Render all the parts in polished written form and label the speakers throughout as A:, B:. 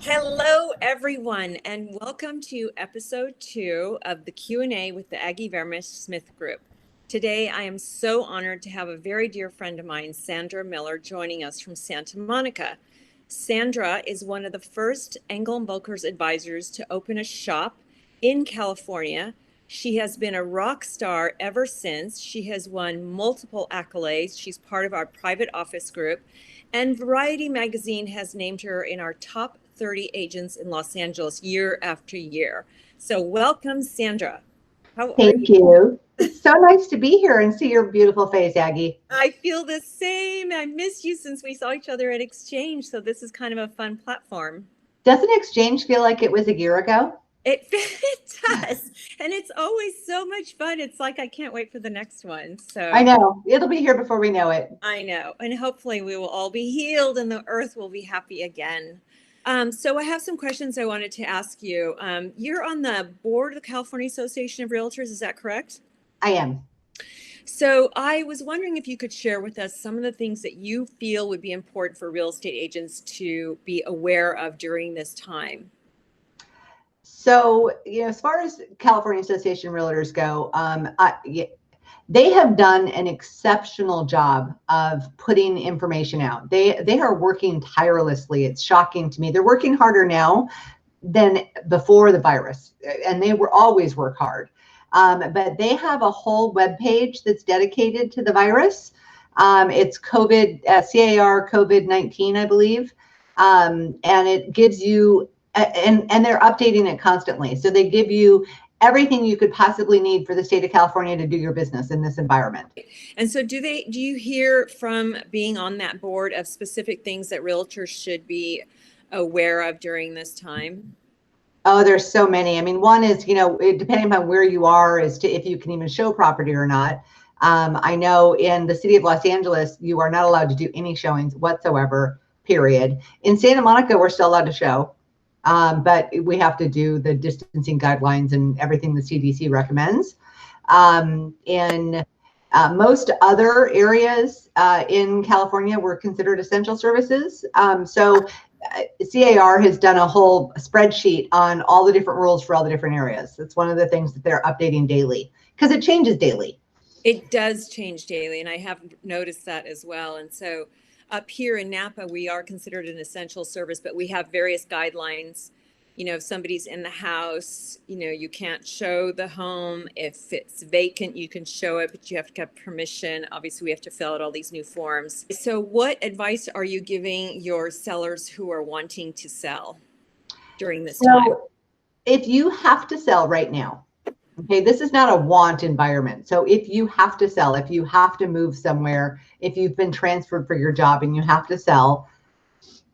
A: Hello, everyone, and welcome to episode 2 of the Q&A with the Aggie Vermes Smith Group. Today, I am so honored to have a very dear friend of mine, Sandra Miller, joining us from Santa Monica. Sandra is one of the first Engel & Volkers advisors to open a shop in California. She has been a rock star ever since. She has won multiple accolades. She's part of our private office group, and Variety magazine has named her in our top 30 agents in Los Angeles year after year. So welcome, Sandra. How are
B: Thank
A: you?
B: you. It's so nice to be here and see your beautiful face, Aggie.
A: I feel the same. I missed you since we saw each other at Exchange. So this is kind of a fun platform.
B: Doesn't Exchange feel like it was a year ago?
A: It does. And it's always so much fun. It's like I can't wait for the next one.
B: I
A: So
B: know. It'll be here before we know it.
A: I know. And hopefully we will all be healed and the earth will be happy again. So I have some questions I wanted to ask you. You're on the board of the California Association of Realtors, is that correct?
B: I am.
A: So I was wondering if you could share with us some of the things that you feel would be important for real estate agents to be aware of during this time.
B: So, as far as California Association of Realtors go, they have done an exceptional job of putting information out. They are working tirelessly. It's shocking to me. They're working harder now than before the virus, and they were always work hard. But they have a whole web page that's dedicated to the virus. It's CAR COVID-19, I believe, and it gives you and they're updating it constantly. So they give you everything you could possibly need for the state of California to do your business in this environment.
A: And so do you hear from being on that board of specific things that realtors should be aware of during this time?
B: Oh, there's so many. I mean, one is, depending on where you are as to if you can even show property or not. I know in the city of Los Angeles, you are not allowed to do any showings whatsoever, period. In Santa Monica, we're still allowed to show. But we have to do the distancing guidelines and everything the CDC recommends. In most other areas in California were considered essential services. So CAR has done a whole spreadsheet on all the different rules for all the different areas. It's one of the things that they're updating daily because it changes daily.
A: It does change daily, and I have noticed that as well. And so up here in Napa, we are considered an essential service, but we have various guidelines. If somebody's in the house, you can't show the home. If it's vacant, you can show it, but you have to get permission. Obviously, we have to fill out all these new forms. So what advice are you giving your sellers who are wanting to sell during this time?
B: If you have to sell right now, okay, this is not a want environment. So if you have to sell, if you have to move somewhere, if you've been transferred for your job and you have to sell,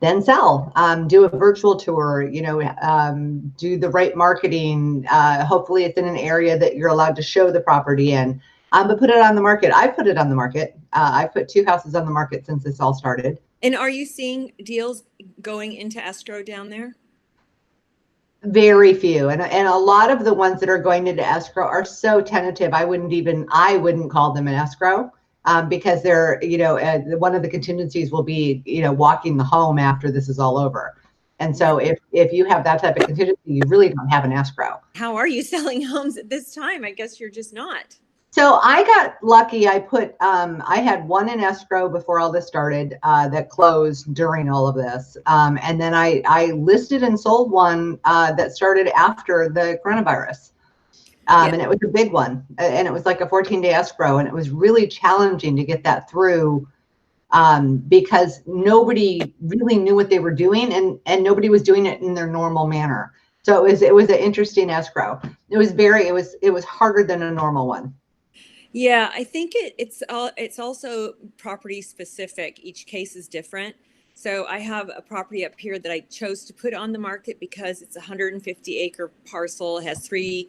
B: then sell. Do a virtual tour, do the right marketing. Hopefully it's in an area that you're allowed to show the property in, but put it on the market. I put it on the market. I put 2 houses on the market since this all started.
A: And are you seeing deals going into escrow down there?
B: Very few, and a lot of the ones that are going into escrow are so tentative. I wouldn't call them an escrow because they're, one of the contingencies will be, walking the home after this is all over. And so if you have that type of contingency, you really don't have an escrow.
A: How are you selling homes at this time? I guess you're just not.
B: So I got lucky. I had one in escrow before all this started that closed during all of this. And then I listed and sold one that started after the coronavirus. And it was a big one. And it was like a 14-day escrow. And it was really challenging to get that through because nobody really knew what they were doing and nobody was doing it in their normal manner. So it was an interesting escrow. It was harder than a normal one.
A: Yeah, I think it's also property specific. Each case is different. So I have a property up here that I chose to put on the market because it's a 150-acre parcel. It has 3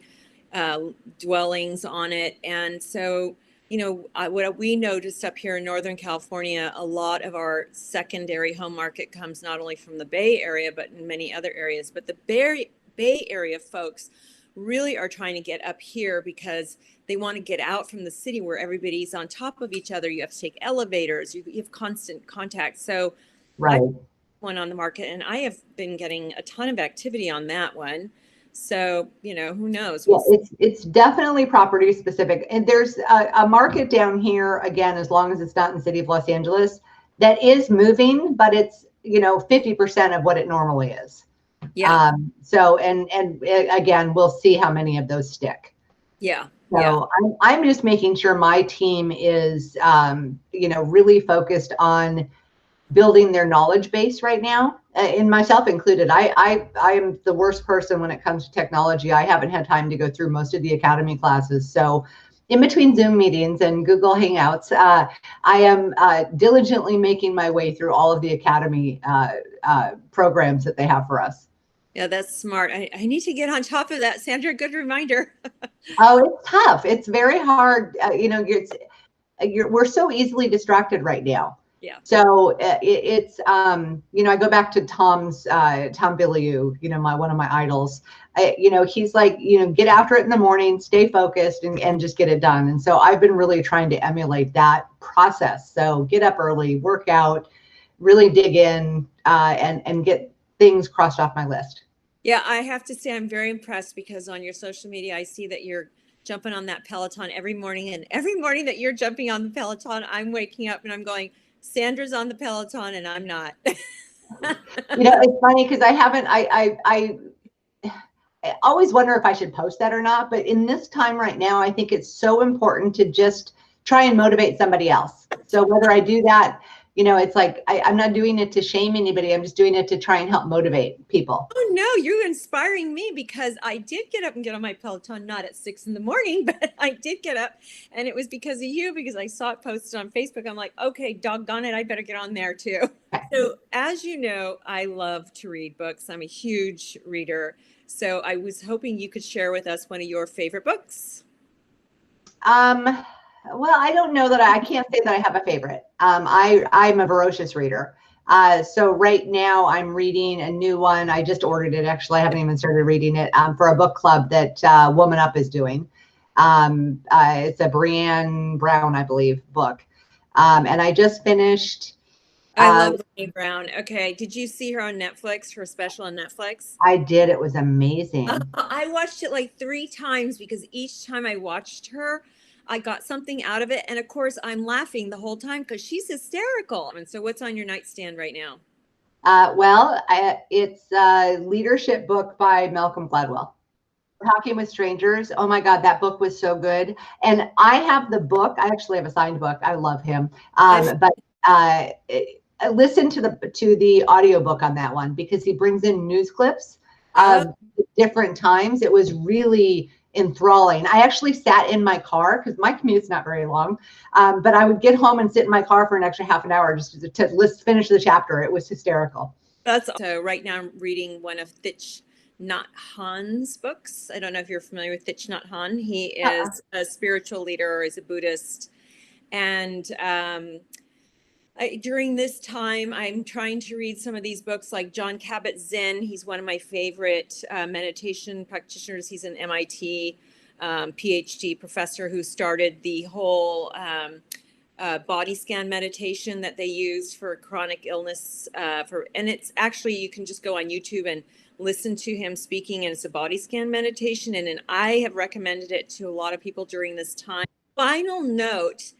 A: dwellings on it. And so, what we noticed up here in Northern California, a lot of our secondary home market comes not only from the Bay Area, but in many other areas. But the Bay Area folks really are trying to get up here because they want to get out from the city where everybody's on top of each other. You have to take elevators, you have constant contact. So
B: right.
A: one on the market, and I have been getting a ton of activity on that one. So, who knows?
B: Yeah, it's definitely property specific. And there's a market down here, again, as long as it's not in the city of Los Angeles, that is moving, but it's, 50% of what it normally is.
A: Yeah.
B: So, and again, we'll see how many of those stick.
A: Yeah.
B: So I'm just making sure my team is, really focused on building their knowledge base right now, and myself included. I am the worst person when it comes to technology. I haven't had time to go through most of the academy classes. So in between Zoom meetings and Google Hangouts, I am diligently making my way through all of the academy programs that they have for us.
A: Yeah, that's smart. I need to get on top of that, Sandra. Good reminder.
B: Oh, it's tough. It's very hard. We're so easily distracted right now.
A: Yeah.
B: So it's I go back to Tom Bilyeu, one of my idols. He's like, get after it in the morning, stay focused, and just get it done. And so I've been really trying to emulate that process. So get up early, work out, really dig in, and get things crossed off my list.
A: Yeah, I have to say I'm very impressed because on your social media, I see that you're jumping on that Peloton every morning. And every morning that you're jumping on the Peloton, I'm waking up and I'm going, Sandra's on the Peloton and I'm not.
B: It's funny because I always wonder if I should post that or not. But in this time right now, I think it's so important to just try and motivate somebody else. So whether I do that, it's like I'm not doing it to shame anybody. I'm just doing it to try and help motivate people.
A: Oh no, you're inspiring me because I did get up and get on my Peloton, not at 6 a.m, but I did get up, and it was because of you, because I saw it posted on Facebook. I'm like, okay, doggone it, I better get on there too. So as you know, I love to read books. I'm a huge reader. So I was hoping you could share with us one of your favorite books.
B: Well, I don't know that I can't say that I have a favorite. I'm a voracious reader. So right now I'm reading a new one. I just ordered it. Actually, I haven't even started reading it for a book club that Woman Up is doing. It's a Brené Brown, I believe, book. And I just finished.
A: I love Brené Brown. Okay. Did you see her on Netflix, her special on Netflix?
B: I did. It was amazing.
A: I watched it like 3 times because each time I watched her, I got something out of it. And of course, I'm laughing the whole time because she's hysterical. And so, what's on your nightstand right now?
B: It's a leadership book by Malcolm Gladwell. Talking with Strangers. Oh my God, that book was so good. And I have the book. I actually have a signed book. I love him. But listen to the audiobook on that one because he brings in news clips of different times. It was really enthralling. I actually sat in my car because my commute's not very long, but I would get home and sit in my car for an extra half an hour just to finish the chapter. It was hysterical.
A: So right now I'm reading one of Thich Nhat Hanh's books. I don't know if you're familiar with Thich Nhat Hanh. He is a spiritual leader, is a Buddhist. And during this time, I'm trying to read some of these books like Jon Kabat-Zinn. He's one of my favorite meditation practitioners. He's an MIT PhD professor who started the whole body scan meditation that they use for chronic illness. And it's actually, you can just go on YouTube and listen to him speaking, and it's a body scan meditation. And I have recommended it to a lot of people during this time. Final note.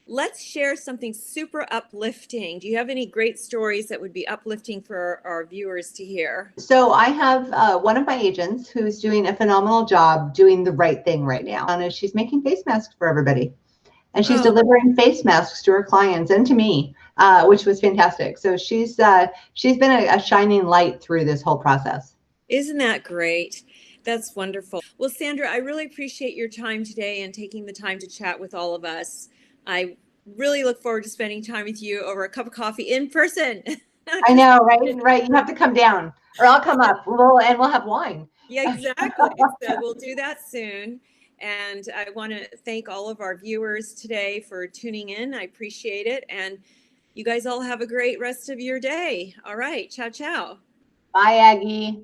A: Let's share something super uplifting. Do you have any great stories that would be uplifting for our viewers to hear?
B: So I have one of my agents who's doing a phenomenal job doing the right thing right now. And she's making face masks for everybody. And she's delivering face masks to her clients and to me, which was fantastic. So she's been a shining light through this whole process.
A: Isn't that great? That's wonderful. Well, Sandra, I really appreciate your time today and taking the time to chat with all of us. I really look forward to spending time with you over a cup of coffee in person.
B: I know, right? Right. You have to come down or I'll come up we'll have wine.
A: Yeah, exactly. So we'll do that soon. And I want to thank all of our viewers today for tuning in. I appreciate it. And you guys all have a great rest of your day. All right. Ciao, ciao.
B: Bye, Aggie.